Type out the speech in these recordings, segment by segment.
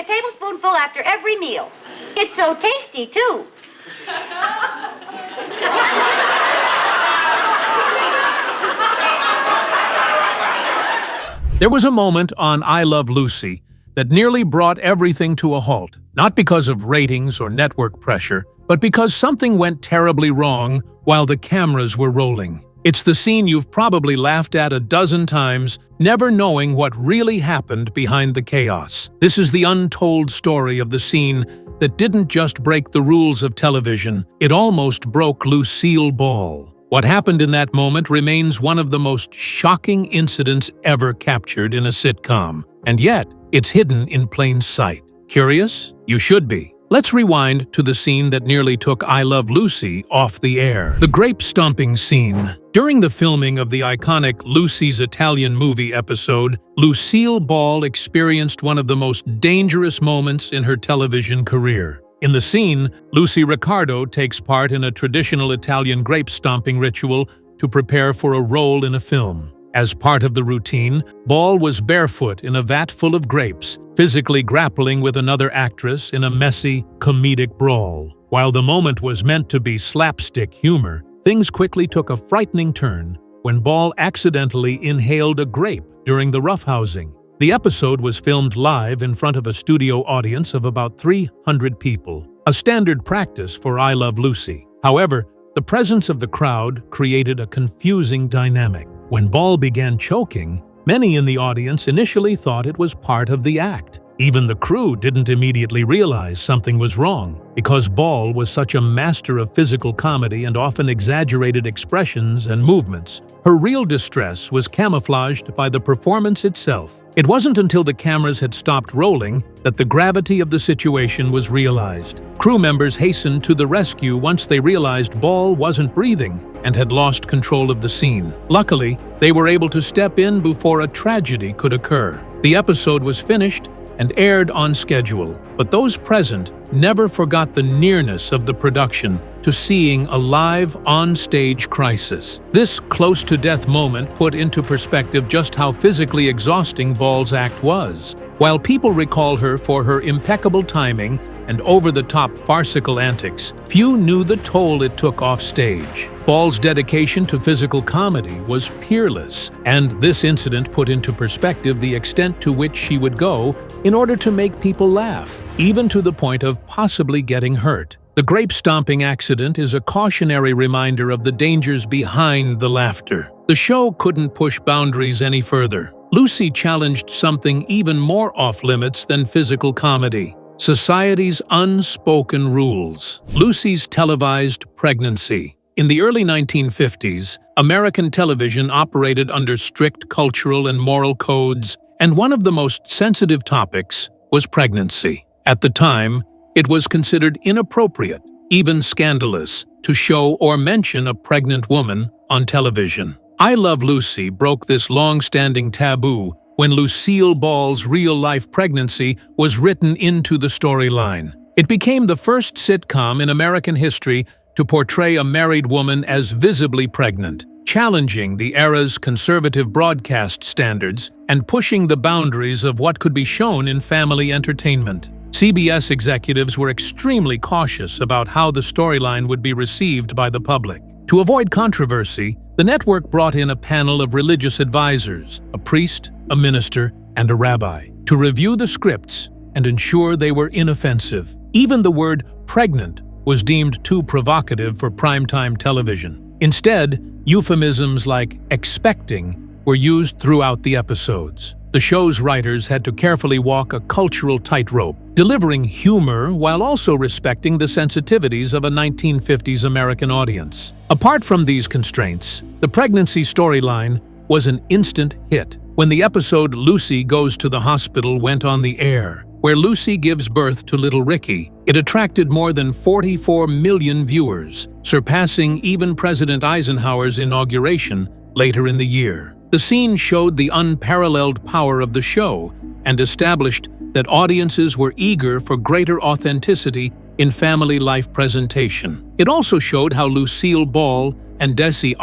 a tablespoonful after every meal. It's so tasty, too. There was a moment on I Love Lucy that nearly brought everything to a halt, not because of ratings or network pressure, but because something went terribly wrong while the cameras were rolling. It's the scene you've probably laughed at a dozen times, never knowing what really happened behind the chaos. This is the untold story of the scene that didn't just break the rules of television, it almost broke Lucille Ball. What happened in that moment remains one of the most shocking incidents ever captured in a sitcom, and yet it's hidden in plain sight. Curious? You should be. Let's rewind to the scene that nearly took I Love Lucy off the air. The grape stomping scene. During the filming of the iconic Lucy's Italian movie episode, Lucille Ball experienced one of the most dangerous moments in her television career. In the scene, Lucy Ricardo takes part in a traditional Italian grape stomping ritual to prepare for a role in a film. As part of the routine, Ball was barefoot in a vat full of grapes, physically grappling with another actress in a messy, comedic brawl. While the moment was meant to be slapstick humor, things quickly took a frightening turn when Ball accidentally inhaled a grape during the roughhousing. The episode was filmed live in front of a studio audience of about 300 people, a standard practice for I Love Lucy. However, the presence of the crowd created a confusing dynamic. When Ball began choking, many in the audience initially thought it was part of the act. Even the crew didn't immediately realize something was wrong, because Ball was such a master of physical comedy and often exaggerated expressions and movements. Her real distress was camouflaged by the performance itself. It wasn't until the cameras had stopped rolling that the gravity of the situation was realized. Crew members hastened to the rescue once they realized Ball wasn't breathing and had lost control of the scene. Luckily, they were able to step in before a tragedy could occur. The episode was finished and aired on schedule, but those present never forgot the nearness of the production to seeing a live, on-stage crisis. This close-to-death moment put into perspective just how physically exhausting Ball's act was. While people recall her for her impeccable timing and over-the-top farcical antics, few knew the toll it took off stage. Ball's dedication to physical comedy was peerless, and this incident put into perspective the extent to which she would go in order to make people laugh, even to the point of possibly getting hurt. The grape stomping accident is a cautionary reminder of the dangers behind the laughter. The show couldn't push boundaries any further. Lucy challenged something even more off-limits than physical comedy: society's unspoken rules. Lucy's televised pregnancy. In the early 1950s, American television operated under strict cultural and moral codes, and one of the most sensitive topics was pregnancy. At the time, it was considered inappropriate, even scandalous, to show or mention a pregnant woman on television. I Love Lucy broke this long-standing taboo when Lucille Ball's real-life pregnancy was written into the storyline. It became the first sitcom in American history to portray a married woman as visibly pregnant, challenging the era's conservative broadcast standards and pushing the boundaries of what could be shown in family entertainment. CBS executives were extremely cautious about how the storyline would be received by the public. To avoid controversy, the network brought in a panel of religious advisors, a priest, a minister, and a rabbi, to review the scripts and ensure they were inoffensive. Even the word pregnant was deemed too provocative for primetime television. Instead, euphemisms like expecting were used throughout the episodes. The show's writers had to carefully walk a cultural tightrope, delivering humor while also respecting the sensitivities of a 1950s American audience. Apart from these constraints, the pregnancy storyline was an instant hit. When the episode Lucy Goes to the Hospital went on the air, where Lucy gives birth to little Ricky, it attracted more than 44 million viewers, surpassing even President Eisenhower's inauguration later in the year. The scene showed the unparalleled power of the show and established that audiences were eager for greater authenticity in family life presentation. It also showed how Lucille Ball and Desi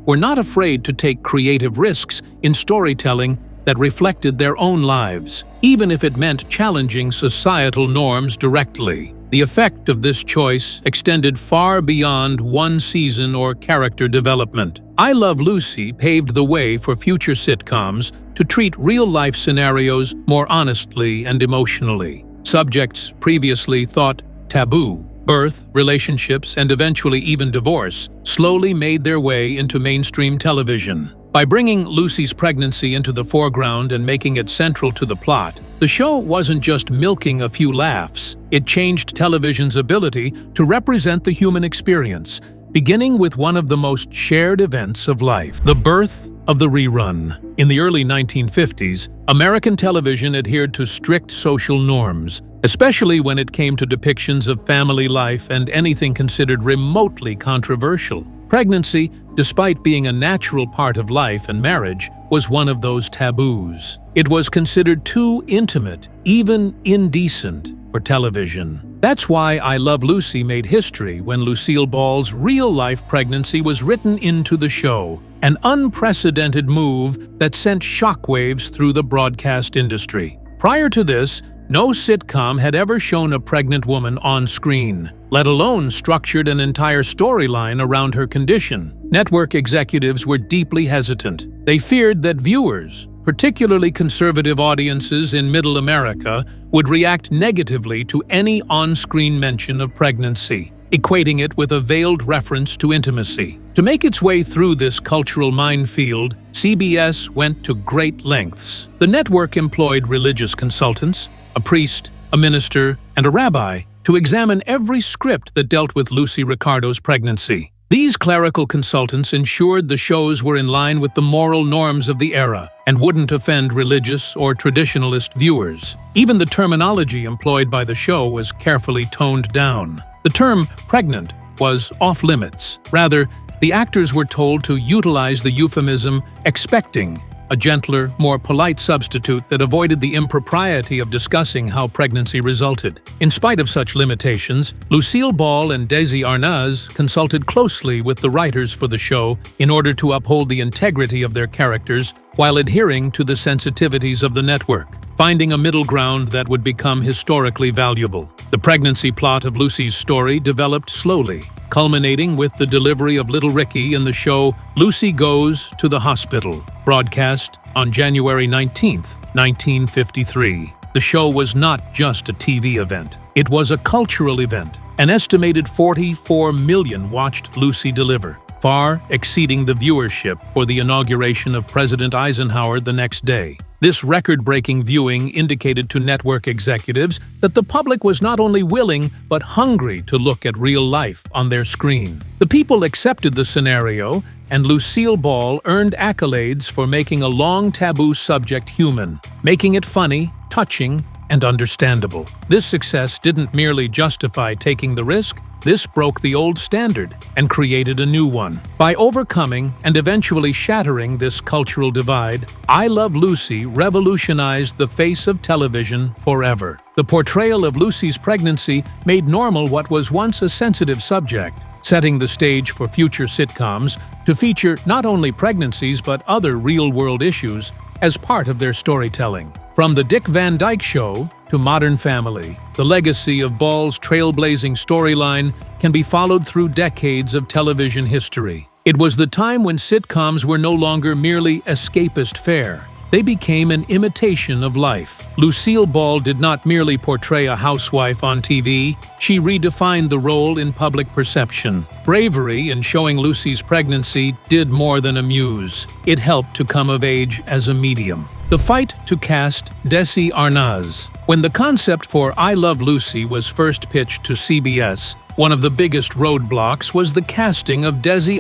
were not afraid to take creative risks in storytelling that reflected their own lives, even if it meant challenging societal norms directly. The effect of this choice extended far beyond one season or character development. I Love Lucy paved the way for future sitcoms to treat real-life scenarios more honestly and emotionally. Subjects previously thought taboo, birth, relationships, and eventually even divorce, slowly made their way into mainstream television. By bringing Lucy's pregnancy into the foreground and making it central to the plot, the show wasn't just milking a few laughs. It changed television's ability to represent the human experience, beginning with one of the most shared events of life, the birth of the rerun. In the early 1950s, American television adhered to strict social norms, especially when it came to depictions of family life and anything considered remotely controversial. Pregnancy, despite being a natural part of life and marriage, was one of those taboos. It was considered too intimate, even indecent, for television. That's why I Love Lucy made history when Lucille Ball's real-life pregnancy was written into the show, an unprecedented move that sent shockwaves through the broadcast industry. Prior to this, no sitcom had ever shown a pregnant woman on screen, let alone structured an entire storyline around her condition. Network executives were deeply hesitant. They feared that viewers, particularly conservative audiences in Middle America, would react negatively to any on-screen mention of pregnancy, equating it with a veiled reference to intimacy. To make its way through this cultural minefield, CBS went to great lengths. The network employed religious consultants, a priest, a minister, and a rabbi to examine every script that dealt with Lucy Ricardo's pregnancy. These clerical consultants ensured the shows were in line with the moral norms of the era and wouldn't offend religious or traditionalist viewers. Even the terminology employed by the show was carefully toned down. The term pregnant was off-limits. Rather, the actors were told to utilize the euphemism expecting, a gentler, more polite substitute that avoided the impropriety of discussing how pregnancy resulted. In spite of such limitations, Lucille Ball and Desi consulted closely with the writers for the show in order to uphold the integrity of their characters while adhering to the sensitivities of the network, finding a middle ground that would become historically valuable. The pregnancy plot of Lucy's story developed slowly, culminating with the delivery of little Ricky in the show Lucy Goes to the Hospital, broadcast on January 19, 1953. The show was not just a TV event. It was a cultural event. An estimated 44 million watched Lucy deliver, far exceeding the viewership for the inauguration of President Eisenhower the next day. This record-breaking viewing indicated to network executives that the public was not only willing but hungry to look at real life on their screen. The people accepted the scenario, and Lucille Ball earned accolades for making a long taboo subject human, making it funny, touching, and understandable. This success didn't merely justify taking the risk, this broke the old standard and created a new one. By overcoming and eventually shattering this cultural divide, I Love Lucy revolutionized the face of television forever. The portrayal of Lucy's pregnancy made normal what was once a sensitive subject, setting the stage for future sitcoms to feature not only pregnancies but other real-world issues as part of their storytelling. From The Dick Van Dyke Show to Modern Family, the legacy of Ball's trailblazing storyline can be followed through decades of television history. It was the time when sitcoms were no longer merely escapist fare. They became an imitation of life. Lucille Ball did not merely portray a housewife on TV, she redefined the role in public perception. Bravery in showing Lucy's pregnancy did more than amuse. It helped to come of age as a medium. The fight to cast Desi. When the concept for I Love Lucy was first pitched to CBS, one of the biggest roadblocks was the casting of Desi,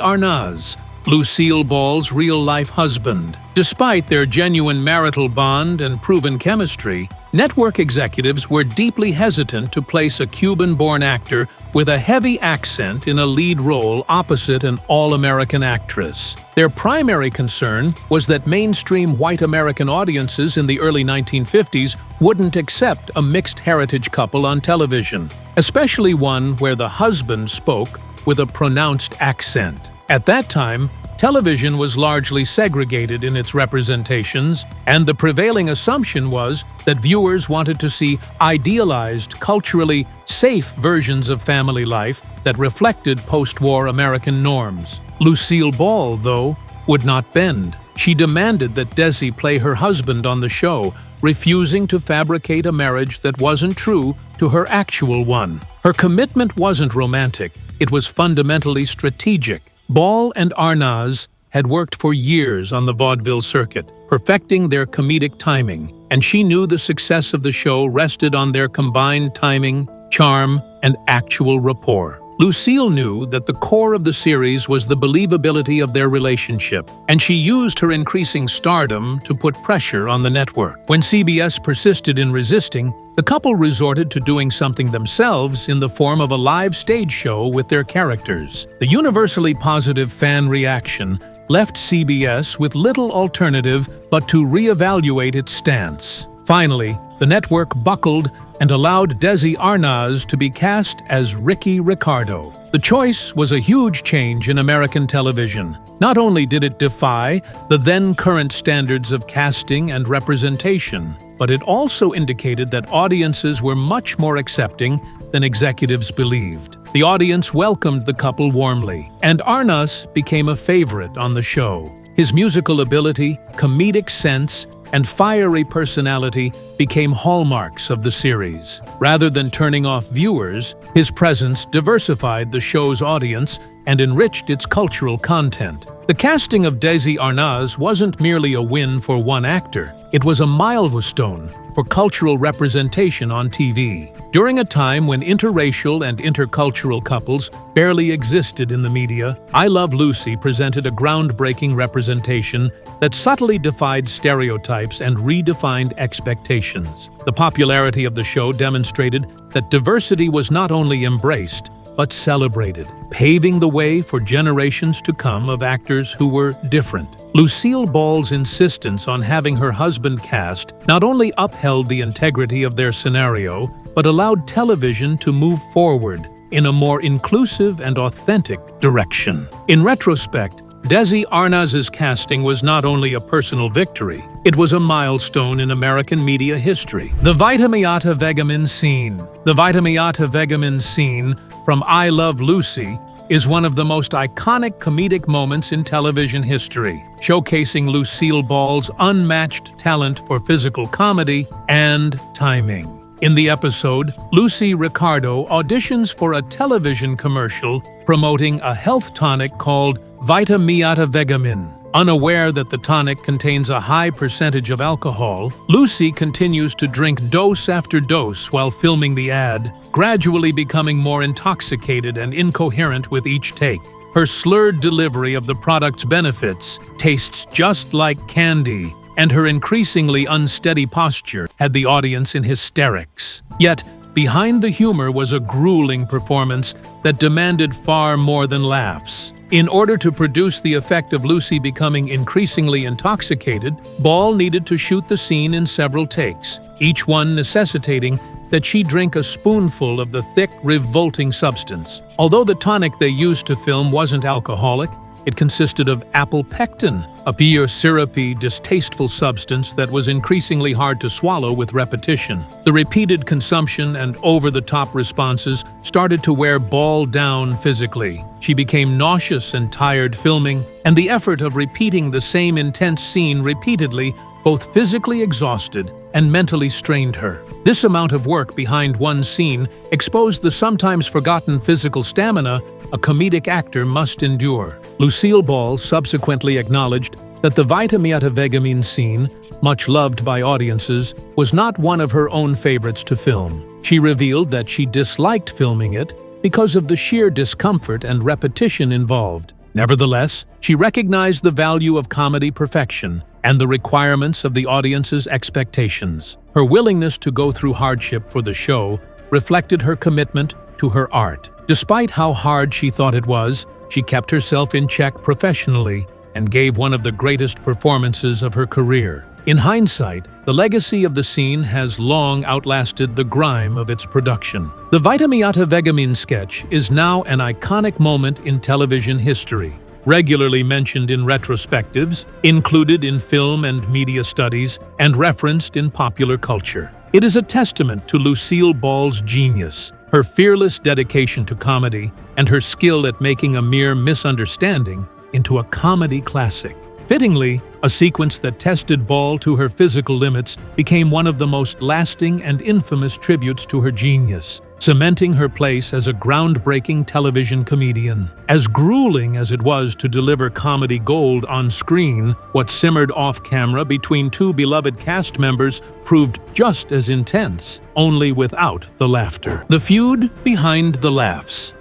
Lucille Ball's real-life husband. Despite their genuine marital bond and proven chemistry, network executives were deeply hesitant to place a Cuban-born actor with a heavy accent in a lead role opposite an all-American actress. Their primary concern was that mainstream white American audiences in the early 1950s wouldn't accept a mixed-heritage couple on television, especially one where the husband spoke with a pronounced accent. At that time, television was largely segregated in its representations, and the prevailing assumption was that viewers wanted to see idealized, culturally safe versions of family life that reflected post-war American norms. Lucille Ball, though, would not bend. She demanded that Desi play her husband on the show, refusing to fabricate a marriage that wasn't true to her actual one. Her commitment wasn't romantic, it was fundamentally strategic. Ball and Arnaz had worked for years on the vaudeville circuit, perfecting their comedic timing, and she knew the success of the show rested on their combined timing, charm, and actual rapport. Lucille knew that the core of the series was the believability of their relationship, and she used her increasing stardom to put pressure on the network. When CBS persisted in resisting, the couple resorted to doing something themselves in the form of a live stage show with their characters. The universally positive fan reaction left CBS with little alternative but to reevaluate its stance. Finally, the network buckled and allowed Desi Arnaz to be cast as Ricky Ricardo. The choice was a huge change in American television. Not only did it defy the then-current standards of casting and representation, but it also indicated that audiences were much more accepting than executives believed. The audience welcomed the couple warmly, and Arnaz became a favorite on the show. His musical ability, comedic sense, and fiery personality became hallmarks of the series. Rather than turning off viewers, his presence diversified the show's audience and enriched its cultural content. The casting of Desi Arnaz wasn't merely a win for one actor, it was a milestone for cultural representation on TV. During a time when interracial and intercultural couples barely existed in the media, I Love Lucy presented a groundbreaking representation that subtly defied stereotypes and redefined expectations. The popularity of the show demonstrated that diversity was not only embraced, but celebrated, paving the way for generations to come of actors who were different. Lucille Ball's insistence on having her husband cast not only upheld the integrity of their scenario, but allowed television to move forward in a more inclusive and authentic direction. In retrospect, Desi Arnaz's casting was not only a personal victory, it was a milestone in American media history. The Vitamiata Vegamin scene. The Vitamiata Vegamin scene from I Love Lucy is one of the most iconic comedic moments in television history, showcasing Lucille Ball's unmatched talent for physical comedy and timing. In the episode, Lucy Ricardo auditions for a television commercial promoting a health tonic called Vitamiata Vegamin. Unaware that the tonic contains a high percentage of alcohol, Lucy continues to drink dose after dose while filming the ad, gradually becoming more intoxicated and incoherent with each take. Her slurred delivery of the product's benefits tastes just like candy, and her increasingly unsteady posture had the audience in hysterics. Yet, behind the humor was a grueling performance that demanded far more than laughs. In order to produce the effect of Lucy becoming increasingly intoxicated, Ball needed to shoot the scene in several takes, each one necessitating that she drink a spoonful of the thick, revolting substance. Although the tonic they used to film wasn't alcoholic, it consisted of apple pectin, a pure, syrupy, distasteful substance that was increasingly hard to swallow with repetition. The repeated consumption and over-the-top responses started to wear Ball down physically. She became nauseous and tired filming, and the effort of repeating the same intense scene repeatedly both physically exhausted and mentally strained her. This amount of work behind one scene exposed the sometimes forgotten physical stamina a comedic actor must endure. Lucille Ball subsequently acknowledged that the Vitamiata Vegamin scene, much loved by audiences, was not one of her own favorites to film. She revealed that she disliked filming it because of the sheer discomfort and repetition involved. Nevertheless, she recognized the value of comedy perfection and the requirements of the audience's expectations. Her willingness to go through hardship for the show reflected her commitment to her art. Despite how hard she thought it was, she kept herself in check professionally and gave one of the greatest performances of her career. In hindsight, the legacy of the scene has long outlasted the grime of its production. The Vitamiata Vegamin sketch is now an iconic moment in television history. regularly mentioned in retrospectives, included in film and media studies, and referenced in popular culture. It is a testament to Lucille Ball's genius, her fearless dedication to comedy, and her skill at making a mere misunderstanding into a comedy classic. Fittingly, a sequence that tested Ball to her physical limits became one of the most lasting and infamous tributes to her genius, cementing her place as a groundbreaking television comedian. As grueling as it was to deliver comedy gold on screen, what simmered off-camera between two beloved cast members proved just as intense, only without the laughter. The feud behind the laughs.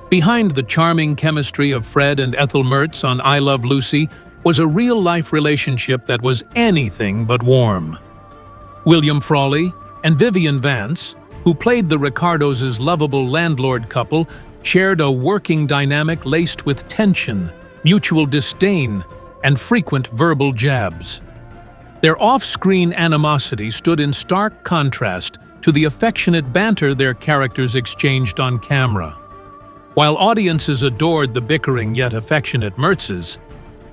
Behind the charming chemistry of Fred and Ethel Mertz on I Love Lucy was a real-life relationship that was anything but warm. William Frawley and Vivian Vance, who played the Ricardos' lovable landlord couple, shared a working dynamic laced with tension, mutual disdain, and frequent verbal jabs. Their off-screen animosity stood in stark contrast to the affectionate banter their characters exchanged on camera. While audiences adored the bickering yet affectionate Mertzes,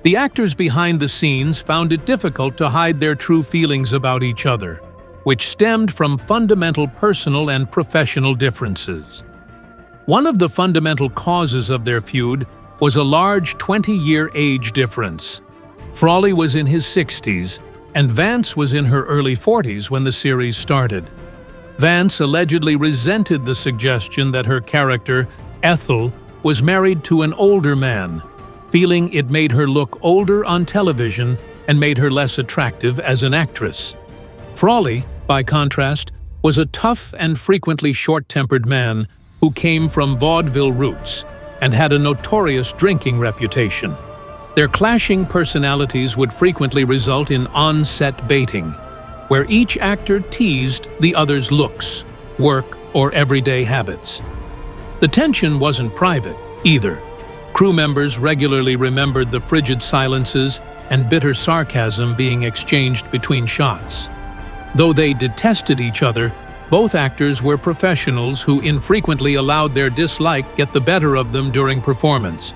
the actors behind the scenes found it difficult to hide their true feelings about each other, which stemmed from fundamental personal and professional differences. One of the fundamental causes of their feud was a large 20-year age difference. Frawley was in his 60s, and Vance was in her early 40s when the series started. Vance allegedly resented the suggestion that her character, Ethel, was married to an older man, feeling it made her look older on television and made her less attractive as an actress. Frawley, by contrast, was a tough and frequently short-tempered man who came from vaudeville roots and had a notorious drinking reputation. Their clashing personalities would frequently result in on-set baiting, where each actor teased the other's looks, work, or everyday habits. The tension wasn't private, either. Crew members regularly remembered the frigid silences and bitter sarcasm being exchanged between shots. Though they detested each other, both actors were professionals who infrequently allowed their dislike get the better of them during performance.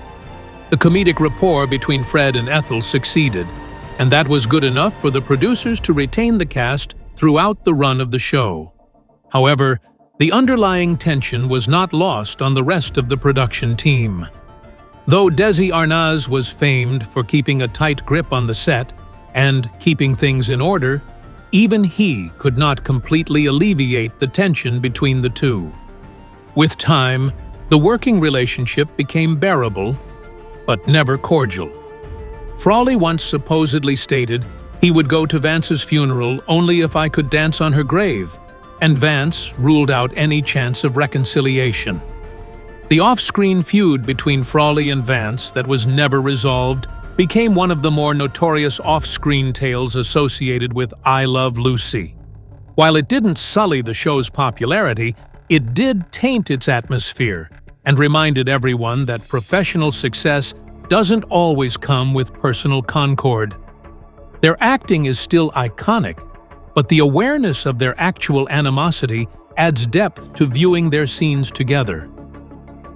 The comedic rapport between Fred and Ethel succeeded, and that was good enough for the producers to retain the cast throughout the run of the show. However, the underlying tension was not lost on the rest of the production team. Though Desi Arnaz was famed for keeping a tight grip on the set and keeping things in order, even he could not completely alleviate the tension between the two. With time, the working relationship became bearable, but never cordial. Frawley once supposedly stated he would go to Vance's funeral only if I could dance on her grave, and Vance ruled out any chance of reconciliation. The off-screen feud between Frawley and Vance that was never resolved became one of the more notorious off-screen tales associated with I Love Lucy. While it didn't sully the show's popularity, it did taint its atmosphere and reminded everyone that professional success doesn't always come with personal concord. Their acting is still iconic, but the awareness of their actual animosity adds depth to viewing their scenes together.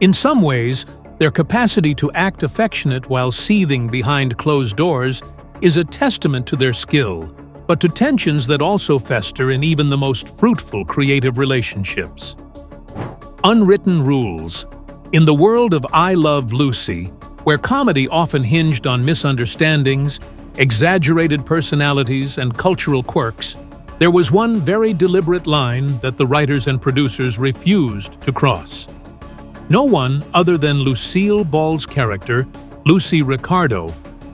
In some ways, their capacity to act affectionate while seething behind closed doors is a testament to their skill, but to tensions that also fester in even the most fruitful creative relationships. Unwritten rules. In the world of I Love Lucy, where comedy often hinged on misunderstandings, exaggerated personalities, and cultural quirks, there was one very deliberate line that the writers and producers refused to cross. No one other than Lucille Ball's character, Lucy Ricardo,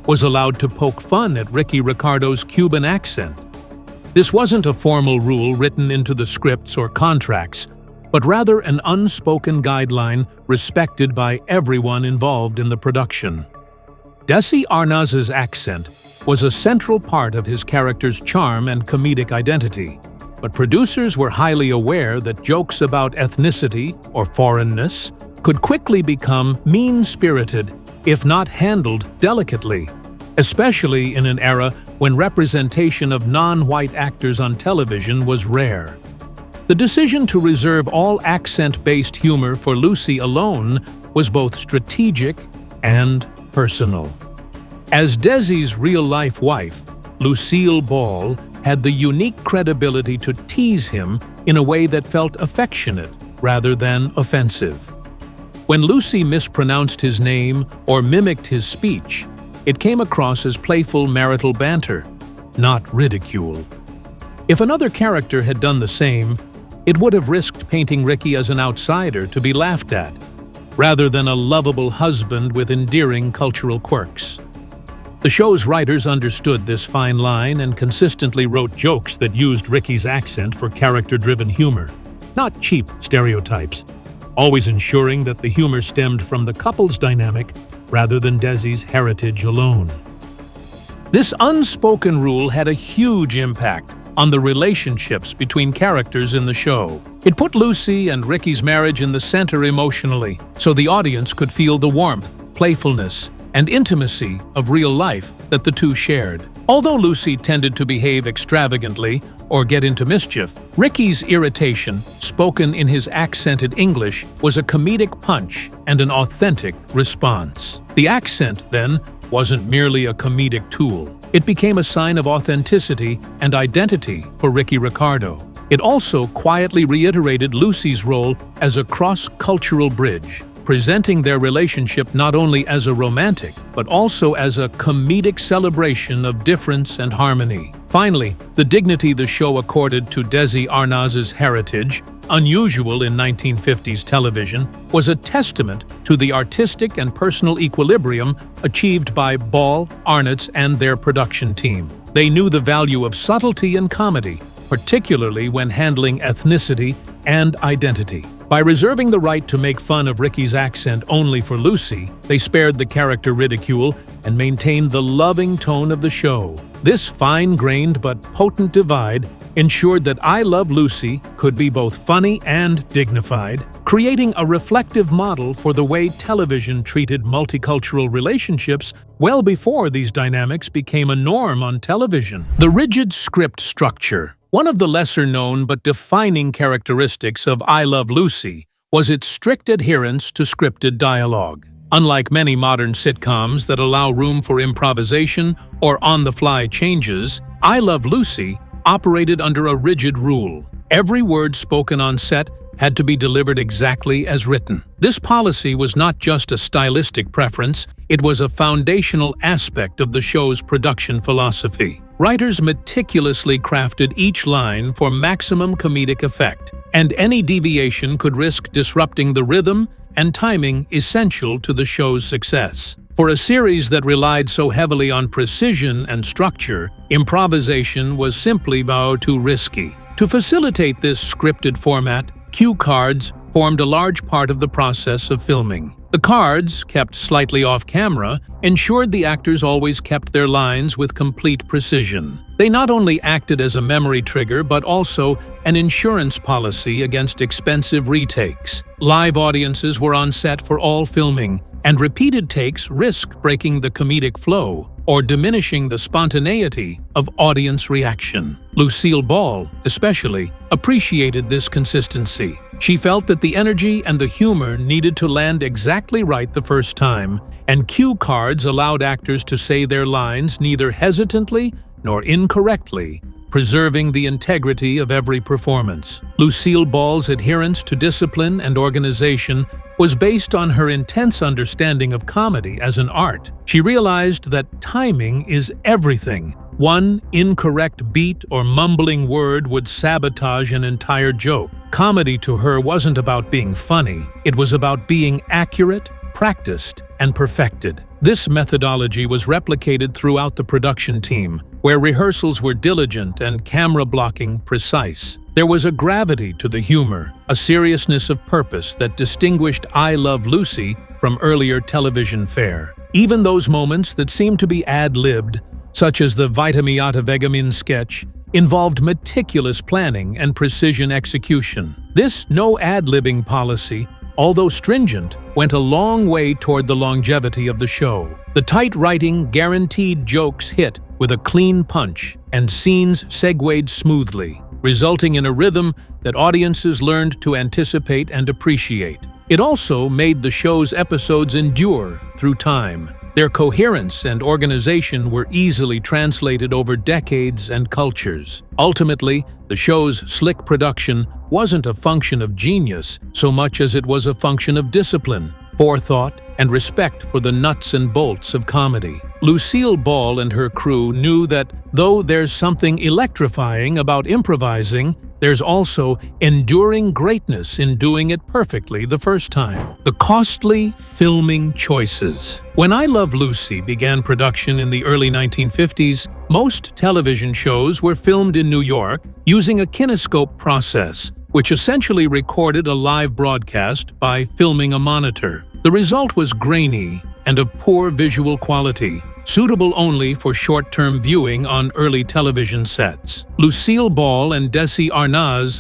was allowed to poke fun at Ricky Ricardo's Cuban accent. This wasn't a formal rule written into the scripts or contracts, but rather an unspoken guideline respected by everyone involved in the production. Desi Arnaz's accent was a central part of his character's charm and comedic identity, but producers were highly aware that jokes about ethnicity or foreignness could quickly become mean-spirited if not handled delicately, especially in an era when representation of non-white actors on television was rare. The decision to reserve all accent-based humor for Lucy alone was both strategic and personal. As Desi's real-life wife, Lucille Ball had the unique credibility to tease him in a way that felt affectionate rather than offensive. When Lucy mispronounced his name or mimicked his speech, it came across as playful marital banter, not ridicule. If another character had done the same, it would have risked painting Ricky as an outsider to be laughed at, rather than a lovable husband with endearing cultural quirks. The show's writers understood this fine line and consistently wrote jokes that used Ricky's accent for character-driven humor, not cheap stereotypes, always ensuring that the humor stemmed from the couple's dynamic rather than Desi's heritage alone. This unspoken rule had a huge impact on the relationships between characters in the show. It put Lucy and Ricky's marriage in the center emotionally, so the audience could feel the warmth, playfulness, and intimacy of real life that the two shared. Although Lucy tended to behave extravagantly or get into mischief, Ricky's irritation, spoken in his accented English, was a comedic punch and an authentic response. The accent, then, wasn't merely a comedic tool. It became a sign of authenticity and identity for Ricky Ricardo. It also quietly reiterated Lucy's role as a cross-cultural bridge, presenting their relationship not only as a romantic, but also as a comedic celebration of difference and harmony. Finally, the dignity the show accorded to Desi Arnaz's heritage, unusual in 1950s television, was a testament to the artistic and personal equilibrium achieved by Ball, Arnaz, and their production team. They knew the value of subtlety and comedy, particularly when handling ethnicity and identity. By reserving the right to make fun of Ricky's accent only for Lucy, they spared the character ridicule and maintained the loving tone of the show. This fine-grained but potent divide ensured that I Love Lucy could be both funny and dignified, creating a reflective model for the way television treated multicultural relationships well before these dynamics became a norm on television. The rigid script structure. One of the lesser-known but defining characteristics of I Love Lucy was its strict adherence to scripted dialogue. Unlike many modern sitcoms that allow room for improvisation or on-the-fly changes, I Love Lucy operated under a rigid rule. Every word spoken on set had to be delivered exactly as written. This policy was not just a stylistic preference, it was a foundational aspect of the show's production philosophy. Writers meticulously crafted each line for maximum comedic effect, and any deviation could risk disrupting the rhythm and timing essential to the show's success. For a series that relied so heavily on precision and structure, improvisation was simply too risky. To facilitate this scripted format, cue cards formed a large part of the process of filming. The cards, kept slightly off-camera, ensured the actors always kept their lines with complete precision. They not only acted as a memory trigger but also an insurance policy against expensive retakes. Live audiences were on set for all filming, and repeated takes risk breaking the comedic flow or diminishing the spontaneity of audience reaction. Lucille Ball, especially, appreciated this consistency. She felt that the energy and the humor needed to land exactly right the first time, and cue cards allowed actors to say their lines neither hesitantly nor incorrectly, preserving the integrity of every performance. Lucille Ball's adherence to discipline and organization was based on her intense understanding of comedy as an art. She realized that timing is everything. One incorrect beat or mumbling word would sabotage an entire joke. Comedy to her wasn't about being funny, it was about being accurate, practiced, and perfected. This methodology was replicated throughout the production team, where rehearsals were diligent and camera blocking precise. There was a gravity to the humor, a seriousness of purpose that distinguished I Love Lucy from earlier television fare. Even those moments that seemed to be ad-libbed, such as the Vitamiata Vegamin sketch, involved meticulous planning and precision execution. This no ad-libbing policy, although stringent, went a long way toward the longevity of the show. The tight writing guaranteed jokes hit with a clean punch, and scenes segued smoothly, resulting in a rhythm that audiences learned to anticipate and appreciate. It also made the show's episodes endure, through time. Their coherence and organization were easily translated over decades and cultures. Ultimately, the show's slick production wasn't a function of genius so much as it was a function of discipline, forethought, and respect for the nuts and bolts of comedy. Lucille Ball and her crew knew that though there's something electrifying about improvising, there's also enduring greatness in doing it perfectly the first time. The costly filming choices. When I Love Lucy began production in the early 1950s, most television shows were filmed in New York using a kinescope process, which essentially recorded a live broadcast by filming a monitor. The result was grainy and of poor visual quality, suitable only for short-term viewing on early television sets. Lucille Ball and Desi,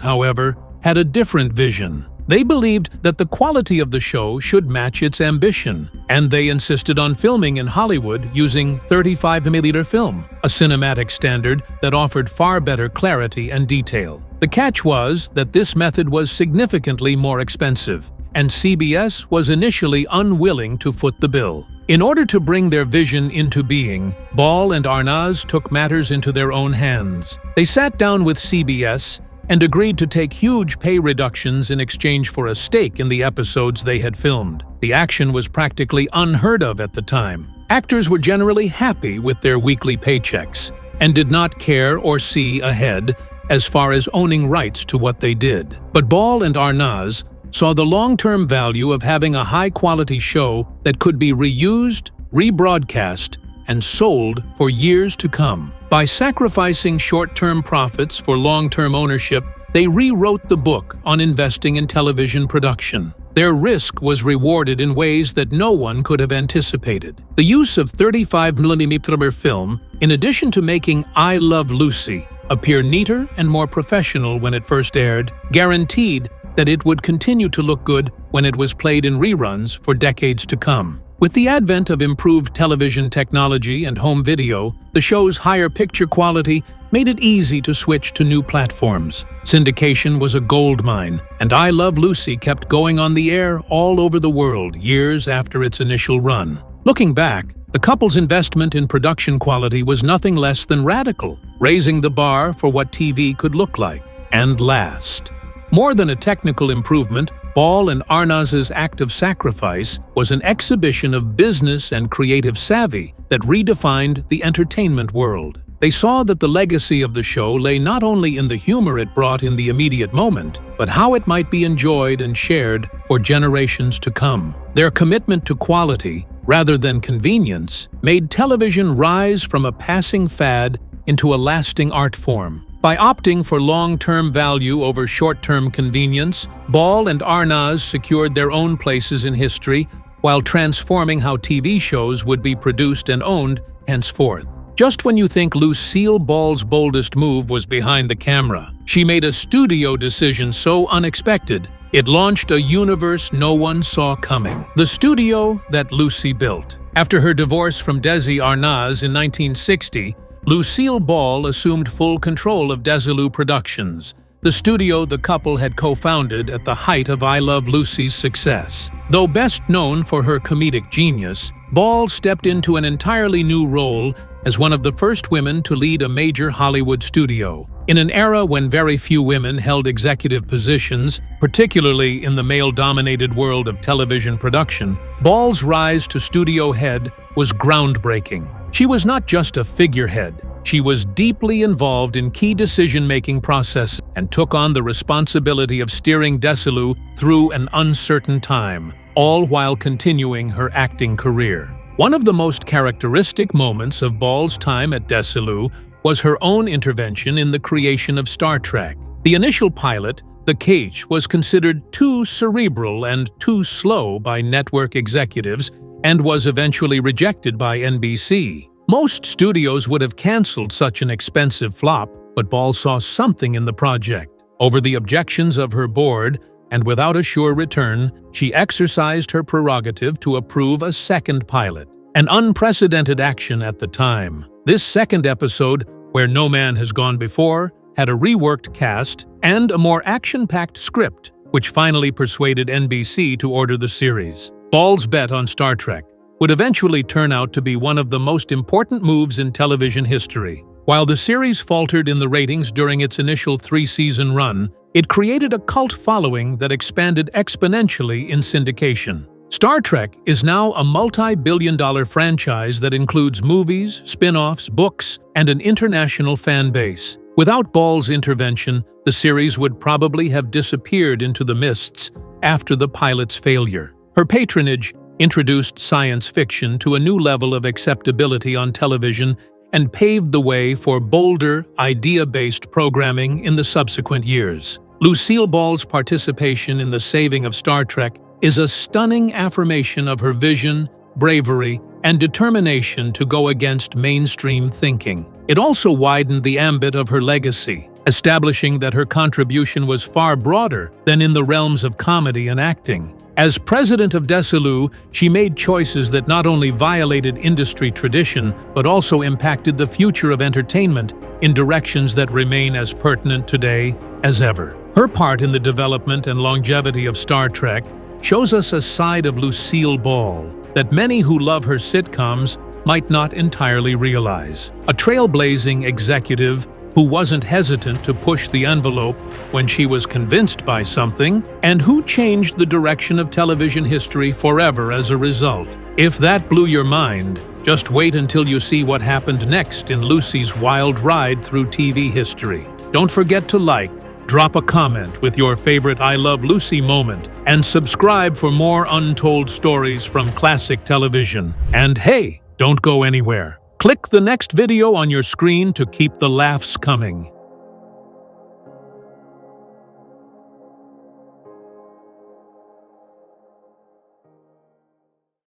however, had a different vision. They believed that the quality of the show should match its ambition, and they insisted on filming in Hollywood using 35mm film, a cinematic standard that offered far better clarity and detail. The catch was that this method was significantly more expensive, and CBS was initially unwilling to foot the bill. In order to bring their vision into being, Ball and Arnaz took matters into their own hands. They sat down with CBS and agreed to take huge pay reductions in exchange for a stake in the episodes they had filmed. The action was practically unheard of at the time. Actors were generally happy with their weekly paychecks and did not care or see ahead as far as owning rights to what they did. But Ball and Arnaz saw the long-term value of having a high-quality show that could be reused, rebroadcast, and sold for years to come. By sacrificing short-term profits for long-term ownership, they rewrote the book on investing in television production. Their risk was rewarded in ways that no one could have anticipated. The use of 35mm film, in addition to making I Love Lucy appear neater and more professional when it first aired, guaranteed that it would continue to look good when it was played in reruns for decades to come. With the advent of improved television technology and home video, the show's higher picture quality made it easy to switch to new platforms. Syndication was a goldmine, and I Love Lucy kept going on the air all over the world years after its initial run. Looking back, the couple's investment in production quality was nothing less than radical, raising the bar for what TV could look like and last. More than a technical improvement, Ball and Arnaz's act of sacrifice was an exhibition of business and creative savvy that redefined the entertainment world. They saw that the legacy of the show lay not only in the humor it brought in the immediate moment, but how it might be enjoyed and shared for generations to come. Their commitment to quality, rather than convenience, made television rise from a passing fad into a lasting art form. By opting for long-term value over short-term convenience, Ball and Arnaz secured their own places in history while transforming how TV shows would be produced and owned henceforth. Just when you think Lucille Ball's boldest move was behind the camera, she made a studio decision so unexpected, it launched a universe no one saw coming. The studio that Lucy built. After her divorce from Desi in 1960, Lucille Ball assumed full control of Desi Productions, the studio the couple had co-founded at the height of I Love Lucy's success. Though best known for her comedic genius, Ball stepped into an entirely new role as one of the first women to lead a major Hollywood studio. In an era when very few women held executive positions, particularly in the male-dominated world of television production, Ball's rise to studio head was groundbreaking. She was not just a figurehead. She was deeply involved in key decision-making processes and took on the responsibility of steering Desi through an uncertain time, all while continuing her acting career. One of the most characteristic moments of Ball's time at Desi was her own intervention in the creation of Star Trek. The initial pilot, The Cage, was considered too cerebral and too slow by network executives and was eventually rejected by NBC. Most studios would have canceled such an expensive flop, but Ball saw something in the project. Over the objections of her board, and without a sure return, she exercised her prerogative to approve a second pilot, an unprecedented action at the time. This second episode, Where No Man Has Gone Before, had a reworked cast and a more action-packed script, which finally persuaded NBC to order the series. Ball's bet on Star Trek, would eventually turn out to be one of the most important moves in television history. While the series faltered in the ratings during its initial 3-season run, it created a cult following that expanded exponentially in syndication. Star Trek is now a multi-billion-dollar franchise that includes movies, spin-offs, books, and an international fan base. Without Ball's intervention, the series would probably have disappeared into the mists after the pilot's failure. Her patronage introduced science fiction to a new level of acceptability on television and paved the way for bolder, idea-based programming in the subsequent years. Lucille Ball's participation in the saving of Star Trek is a stunning affirmation of her vision, bravery, and determination to go against mainstream thinking. It also widened the ambit of her legacy, establishing that her contribution was far broader than in the realms of comedy and acting. As president of Desi, she made choices that not only violated industry tradition, but also impacted the future of entertainment in directions that remain as pertinent today as ever. Her part in the development and longevity of Star Trek shows us a side of Lucille Ball that many who love her sitcoms might not entirely realize. A trailblazing executive who wasn't hesitant to push the envelope when she was convinced by something, and who changed the direction of television history forever as a result. If that blew your mind, just wait until you see what happened next in Lucy's wild ride through TV history. Don't forget to like, drop a comment with your favorite I Love Lucy moment, and subscribe for more untold stories from classic television. And hey, don't go anywhere. Click the next video on your screen to keep the laughs coming.